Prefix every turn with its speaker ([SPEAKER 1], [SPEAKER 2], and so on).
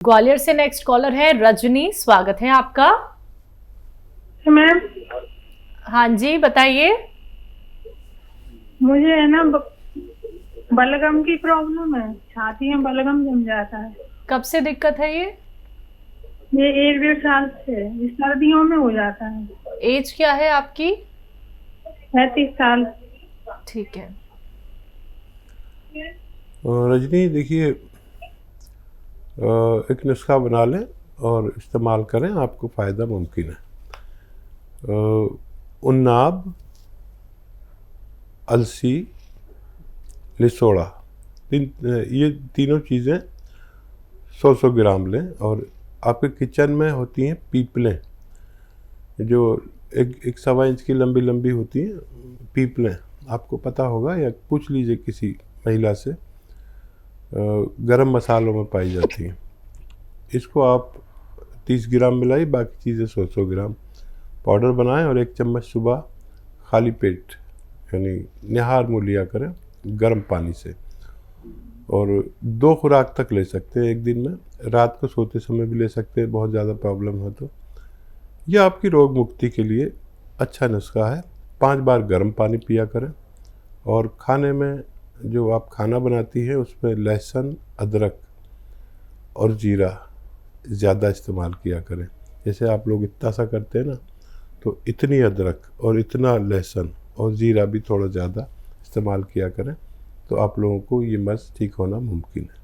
[SPEAKER 1] ग्वालियर से next collar है रजनी, स्वागत है आपका।
[SPEAKER 2] मैम
[SPEAKER 1] हाँ जी, बताइए।
[SPEAKER 2] मुझे है ना बलगम की प्रॉब्लम है, छाती में बलगम जम जाता है।
[SPEAKER 1] कब से दिक्कत है ये?
[SPEAKER 2] ये 1 डेढ़ साल से, इस सर्दियों में हो जाता है।
[SPEAKER 1] एज क्या है आपकी?
[SPEAKER 2] 35 साल।
[SPEAKER 1] ठीक है।
[SPEAKER 3] रजनी देखिए, एक नुस्खा बना लें और इस्तेमाल करें, आपको फ़ायदा मुमकिन है। उन्नाब, अलसी, लिसोड़ा, ये तीनों चीज़ें 100-100 ग्राम लें। और आपके किचन में होती हैं पीपलें, जो एक 1.25 इंच की लंबी लंबी होती हैं पीपलें, आपको पता होगा या पूछ लीजिए किसी महिला से। गरम मसालों में पाई जाती हैं। इसको आप 30 ग्राम मिलाई, बाकी चीज़ें 100-100 ग्राम पाउडर बनाएं और 1 चम्मच सुबह खाली पेट यानी निहार मुँह लिया करें गर्म पानी से। और 2 खुराक तक ले सकते हैं एक दिन में, रात को सोते समय भी ले सकते हैं बहुत ज़्यादा प्रॉब्लम हो तो। यह आपकी रोग मुक्ति के लिए अच्छा नुस्खा है। 5 बार गर्म पानी पिया करें। और खाने में जो आप खाना बनाती हैं उसमें लहसुन, अदरक और जीरा ज़्यादा इस्तेमाल किया करें। जैसे आप लोग इतना सा करते हैं ना, तो इतनी अदरक और इतना लहसुन और जीरा भी थोड़ा ज़्यादा इस्तेमाल किया करें, तो आप लोगों को ये मर्ज़ ठीक होना मुमकिन है।